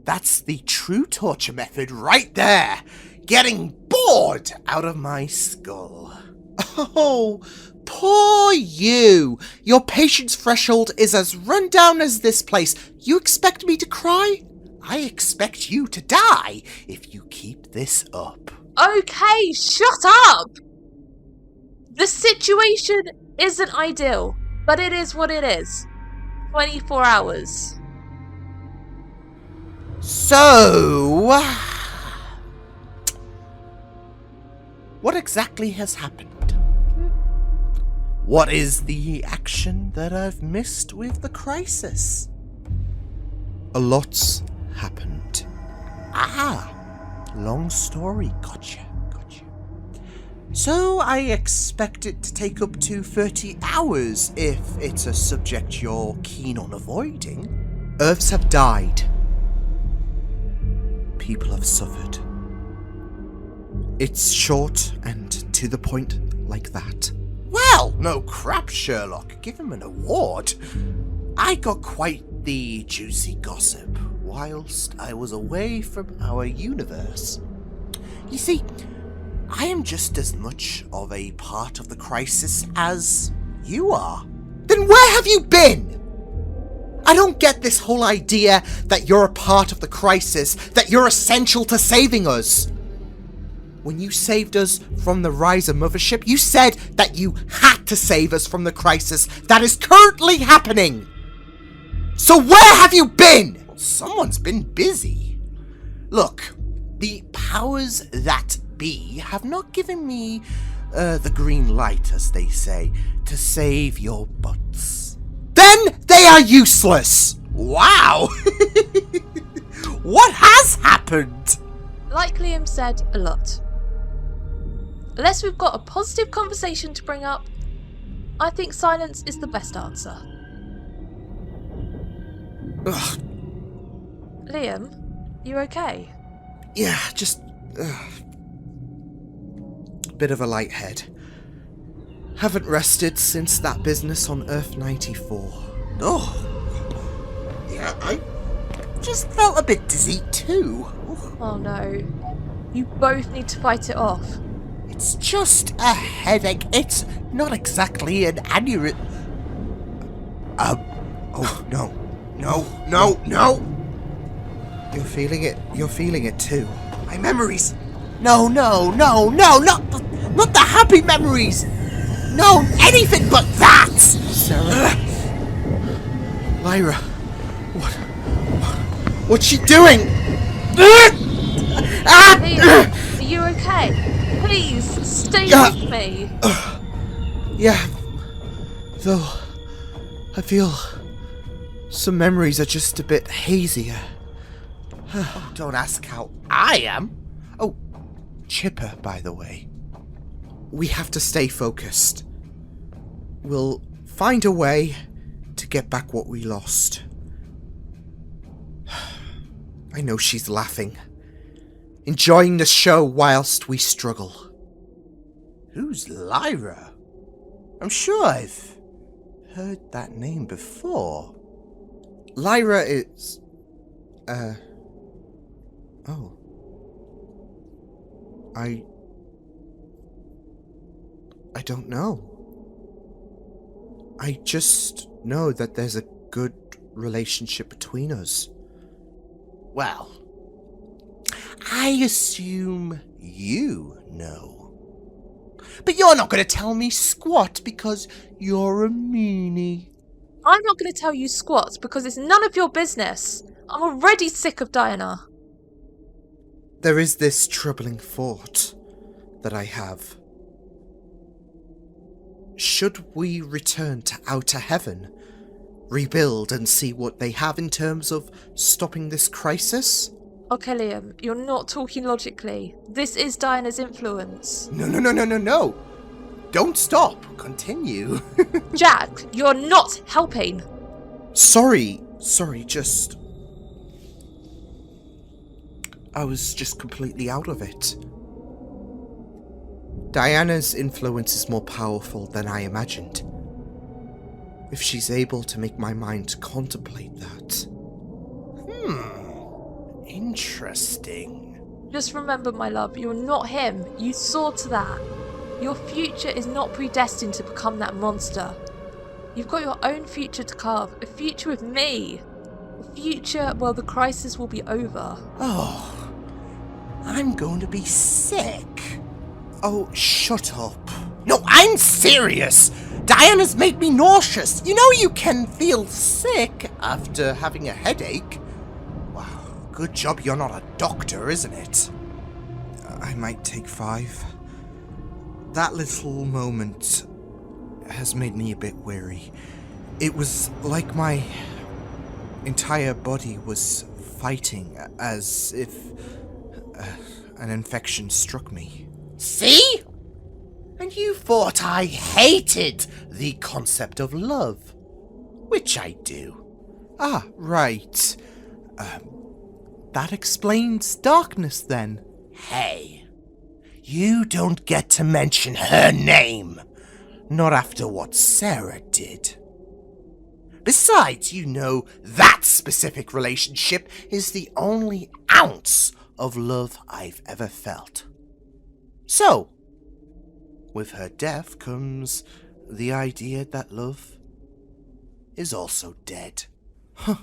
That's the true torture method right there. Getting bored out of my skull. Oh, poor you. Your patience threshold is as run down as this place. You expect me to cry? I expect you to die if you keep this up. Okay, shut up! The situation isn't ideal, but it is what it is. 24 hours. So... what exactly has happened? What is the action that I've missed with the crisis? A lot's happened. Long story, gotcha. So I expect it to take up to 30 hours if it's a subject you're keen on avoiding. Earths have died. People have suffered. It's short and to the point like that. Well, no crap, Sherlock. Give him an award. I got quite the juicy gossip whilst I was away from our universe. You see, I am just as much of a part of the crisis as you are. Then where have you been? I don't get this whole idea that you're a part of the crisis, that you're essential to saving us. When you saved us from the Riser mothership, you said that you had to save us from the crisis that is currently happening. So where have you been? Someone's been busy. Look, the powers that be have not given me the green light, as they say, to save your butts. Then they are useless! Wow! What has happened? Like Liam said, a lot. Unless we've got a positive conversation to bring up, I think silence is the best answer. Ugh. Liam, you okay? Yeah, just... bit of a light head. Haven't rested since that business on Earth 94. Oh, yeah, I just felt a bit dizzy too. Oh no. You both need to fight it off. It's just a headache. It's not exactly an aneurysm. Oh, no. You're feeling it. You're feeling it too. My memories. No, not the happy memories. No, anything but that. Sarah. Lyra. What's she doing? Liam, are you okay? Please, stay with me. Yeah. Though, I feel some memories are just a bit hazier. Oh, don't ask how I am. Oh, chipper, by the way. We have to stay focused. We'll find a way to get back what we lost. I know she's laughing. Enjoying the show whilst we struggle. Who's Lyra? I'm sure I've heard that name before. Lyra is... Oh. I don't know. I just know that there's a good relationship between us. Well, I assume you know. But you're not going to tell me squat because you're a meanie. I'm not going to tell you squat because it's none of your business. I'm already sick of Diana. There is this troubling thought that I have. Should we return to Outer Heaven, rebuild and see what they have in terms of stopping this crisis? Okay, Liam, you're not talking logically. This is Diana's influence. No. Don't stop. Continue. Jack, you're not helping. Sorry, just... I was just completely out of it. Diana's influence is more powerful than I imagined. If she's able to make my mind contemplate that. Interesting. Just remember, my love, you're not him. You saw to that. Your future is not predestined to become that monster. You've got your own future to carve. A future with me. A future where the crisis will be over. Oh, I'm going to be sick. Oh, shut up. No, I'm serious. Diana's made me nauseous. You know you can feel sick after having a headache. Wow, good job you're not a doctor, isn't it? I might take 5. That little moment has made me a bit weary. It was like my entire body was fighting, as if an infection struck me. See? And you thought I hated the concept of love. Which I do. Ah, right. That explains darkness, then. Hey, you don't get to mention her name. Not after what Sarah did. Besides, you know that specific relationship is the only ounce of love I've ever felt. So, with her death comes the idea that love is also dead. Huh,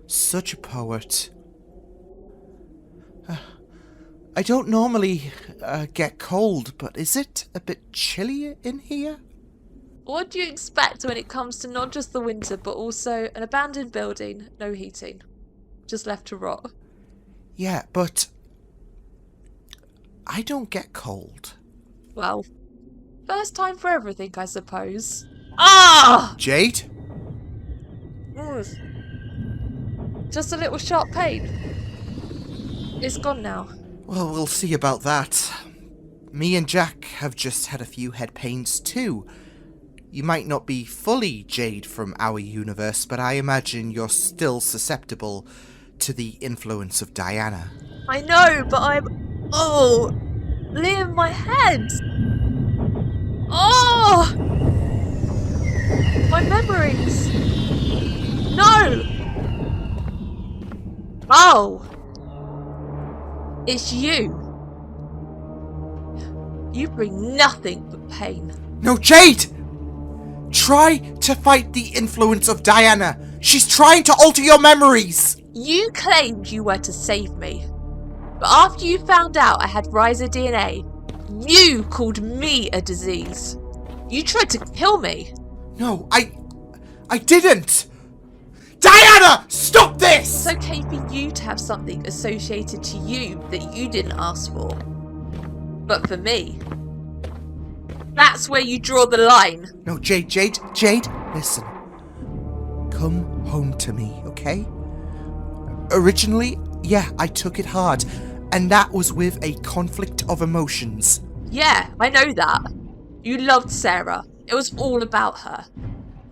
such a poet. I don't normally get cold, but is it a bit chilly in here? What do you expect when it comes to not just the winter, but also an abandoned building, no heating, just left to rot? Yeah, but I don't get cold. Well, first time for everything, I suppose. Ah! Jade? Just a little sharp pain. It's gone now. Well, we'll see about that. Me and Jack have just had a few head pains too. You might not be fully Jade from our universe, but I imagine you're still susceptible to the influence of Diana. I know, but I'm... Oh! Liam, my head! Oh! My memories! No! Oh! It's you! You bring nothing but pain. No, Jade! Try to fight the influence of Diana. She's trying to alter your memories. You claimed you were to save me. But after you found out I had Riser DNA, you called me a disease. You tried to kill me. No, I didn't. Diana, stop this! It's okay for you to have something associated to you that you didn't ask for. But for me, that's where you draw the line. No, Jade, listen. Come home to me, okay? Originally, yeah, I took it hard, and that was with a conflict of emotions. Yeah, I know that. You loved Sarah. It was all about her.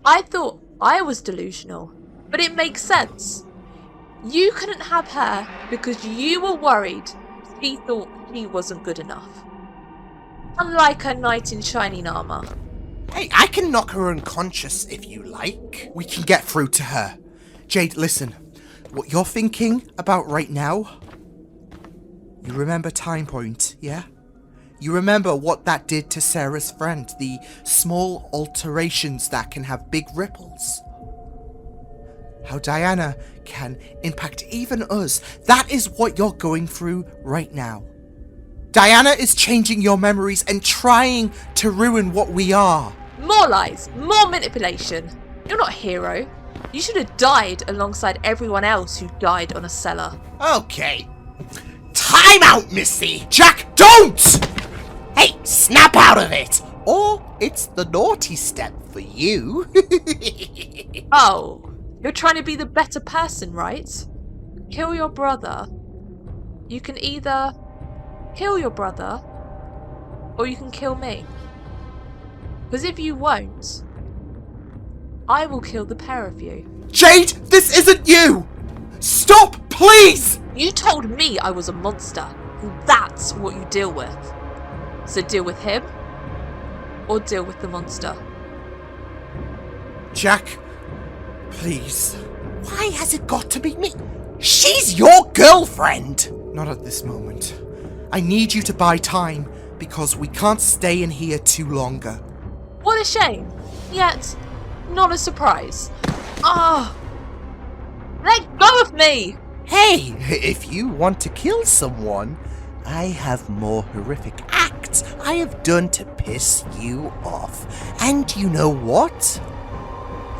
I thought I was delusional, but it makes sense. You couldn't have her because you were worried she thought she wasn't good enough. Unlike a knight in shining armour. Hey, I can knock her unconscious if you like. We can get through to her. Jade, listen. What you're thinking about right now... You remember Timepoint, yeah? You remember what that did to Sarah's friend, the small alterations that can have big ripples. How Diana can impact even us. That is what you're going through right now. Diana is changing your memories and trying to ruin what we are. More lies, more manipulation. You're not a hero. You should have died alongside everyone else who died on Orcela. Okay. Time out, Missy! Jack, don't! Hey, snap out of it! Or it's the naughty step for you. Oh, you're trying to be the better person, right? Kill your brother. You can either kill your brother, or you can kill me. Because if you won't, I will kill the pair of you. Jade, this isn't you! Stop, please! You told me I was a monster, and that's what you deal with. So deal with him, or deal with the monster. Jack, please. Why has it got to be me? She's your girlfriend! Not at this moment. I need you to buy time, because we can't stay in here too longer. What a shame, yet not a surprise. Ah! Let go of me! Hey, if you want to kill someone, I have more horrific acts I have done to piss you off. And you know what?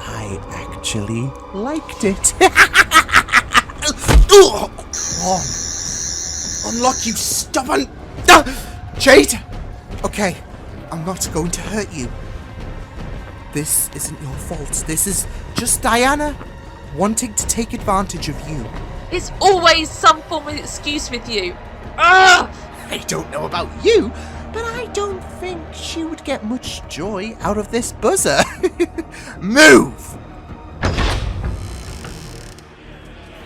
I actually liked it. Unlock, you stubborn... Jade! Okay, I'm not going to hurt you. This isn't your fault. This is just Diana wanting to take advantage of you. It's always some form of excuse with you. Ugh! I don't know about you, but I don't think she would get much joy out of this buzzer. Move!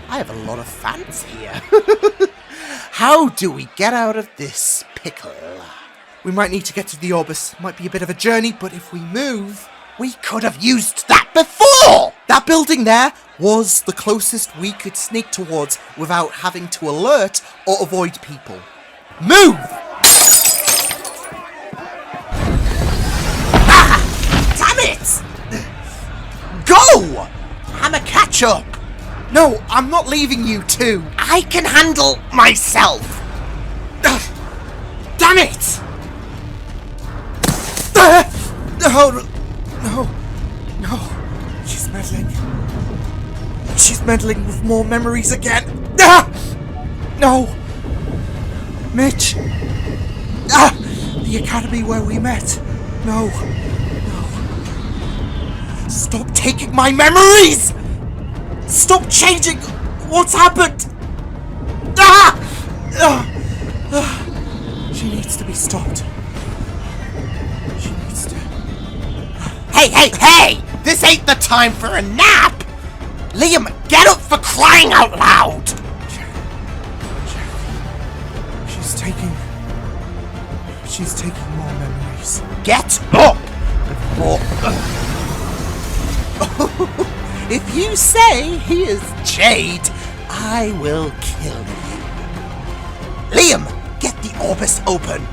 I have a lot of fans here. How do we get out of this pickle? We might need to get to the Orbis. Might be a bit of a journey, but if we move... We could have used that before! That building there was the closest we could sneak towards without having to alert or avoid people. Move! Damn it! Go! I'm a catch-up. No, I'm not leaving you too. I can handle myself. Damn it! No. She's meddling. She's meddling with more memories again. No! Mitch! The academy where we met. No. Stop taking my memories! Stop changing what's happened! She needs to be stopped. She needs to... Hey! This ain't the time for a nap! Liam, get up for crying out loud! She's taking more memories. Get up! Before... If you say he is Jade, I will kill you. Liam, get the Orbis open.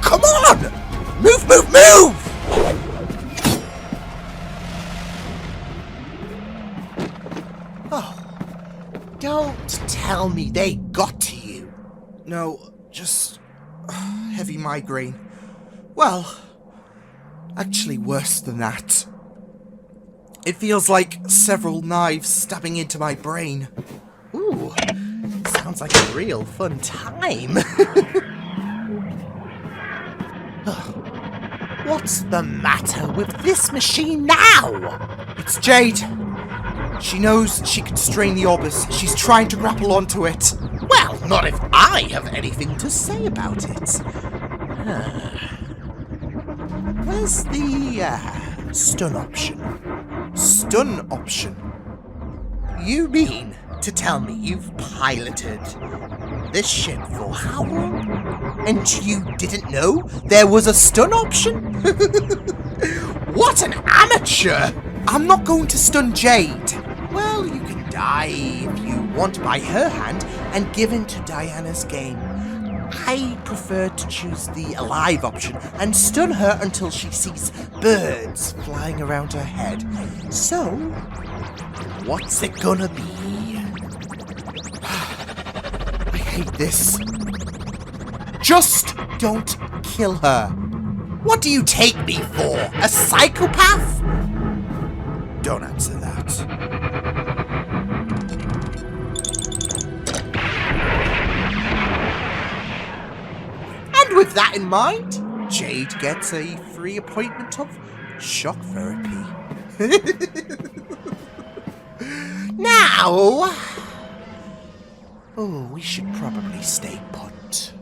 Come on! Move! Oh, don't tell me they got to you. No, just heavy migraine. Well, actually worse than that. It feels like several knives stabbing into my brain. Ooh, sounds like a real fun time. What's the matter with this machine now? It's Jade. She knows she can strain the Orbis. She's trying to grapple onto it. Well, not if I have anything to say about it. Where's the stun option? Stun option? You mean to tell me you've piloted this ship for how long? And you didn't know there was a stun option? What an amateur! I'm not going to stun Jade. Well, you can die if you want by her hand and give in to Diana's game. I prefer to choose the alive option and stun her until she sees birds flying around her head. So, what's it gonna be? I hate this. Just don't kill her. What do you take me for? A psychopath? Don't answer that. And with that in mind, Jade gets a free appointment of shock therapy. Now... Oh, we should probably stay put.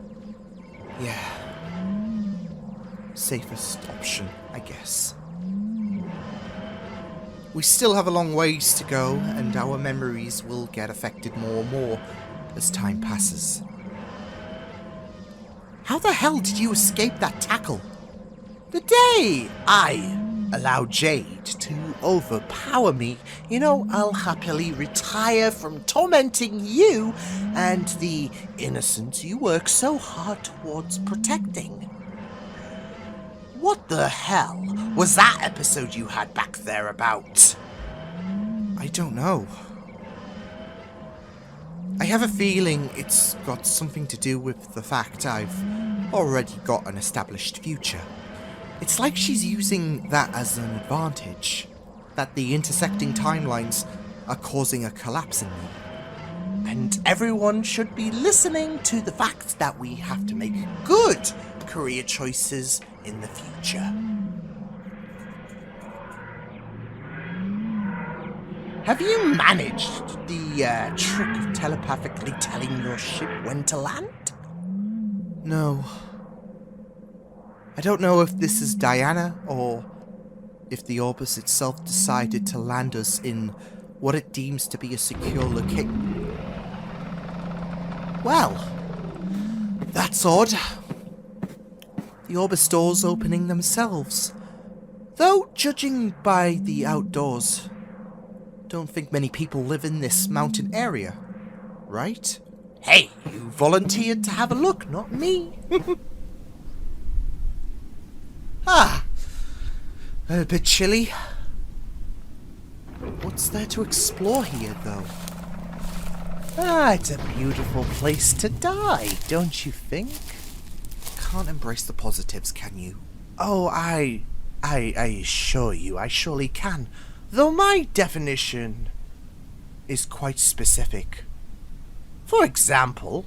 Yeah. Safest option, I guess. We still have a long ways to go, and our memories will get affected more and more as time passes. How the hell did you escape that tackle? The day I allowed Jade to overpower me, I'll happily retire from tormenting you and the innocent you work so hard towards protecting. What the hell was that episode you had back there about? I don't know. I have a feeling it's got something to do with the fact I've already got an established future. It's like she's using that as an advantage, that the intersecting timelines are causing a collapse in me. And everyone should be listening to the fact that we have to make good career choices in the future. Have you managed the trick of telepathically telling your ship when to land? No. I don't know if this is Diana, or if the Orbis itself decided to land us in what it deems to be a secure location. Well, that's odd. The Orbis doors opening themselves. Though, judging by the outdoors, don't think many people live in this mountain area, right? Hey, you volunteered to have a look, not me. A bit chilly. What's there to explore here, though? It's a beautiful place to die, don't you think? Can't embrace the positives, can you? Oh, I assure you, I surely can. Though my definition is quite specific. For example...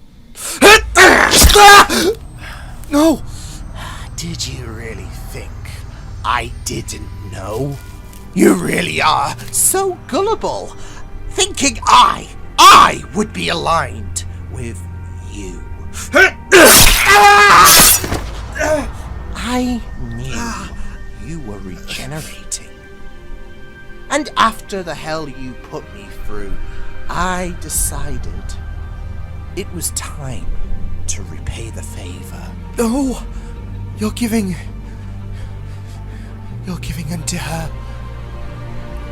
No! Did you really think I didn't know? You really are so gullible, thinking I would be aligned with you. I knew you were regenerating. And after the hell you put me through, I decided it was time to repay the favor. No! You're giving unto her.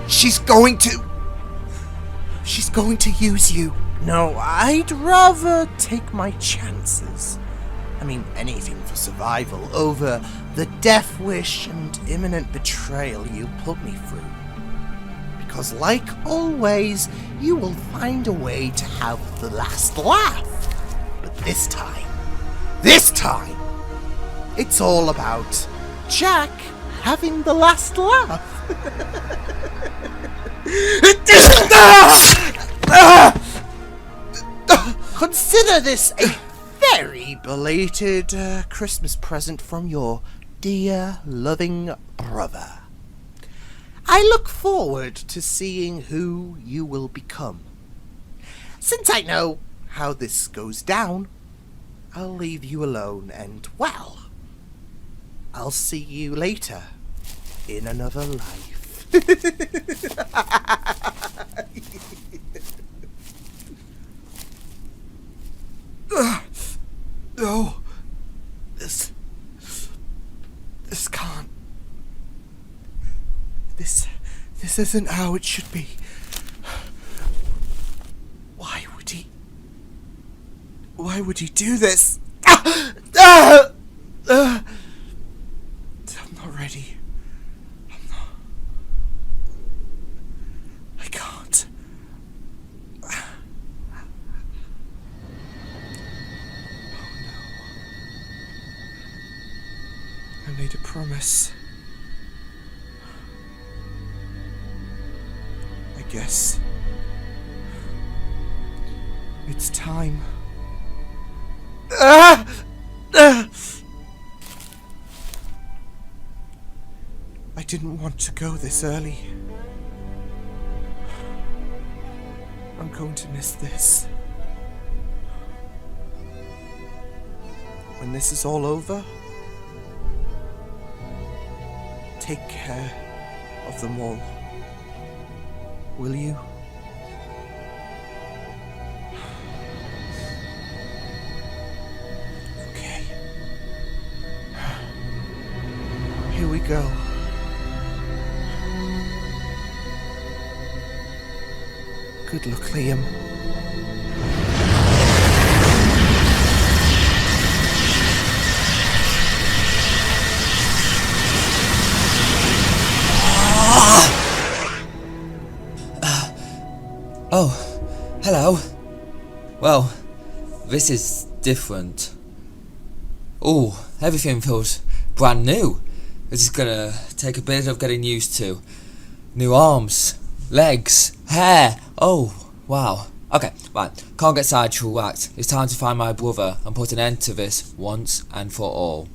She's going to use you. No, I'd rather take my chances. I mean, anything for survival over the death wish and imminent betrayal you put me through. Because like always, you will find a way to have the last laugh. But this time, it's all about Jack having the last laugh. Consider this a very belated Christmas present from your dear, loving brother. I look forward to seeing who you will become. Since I know how this goes down, I'll leave you alone and, well, I'll see you later in another life. No. This can't. This isn't how it should be. Why would he do this? I'm not ready. I can't. Oh no. I made a promise. I guess it's time. I didn't want to go this early. I'm going to miss this. When this is all over, take care of them all. will you? Okay. Here we go. Good luck, Liam. Oh, hello. Well, this is different. Oh, everything feels brand new. This is gonna take a bit of getting used to. New arms, legs, hair. Oh, wow. Okay, right. Can't get sidetracked. It's time to find my brother and put an end to this once and for all.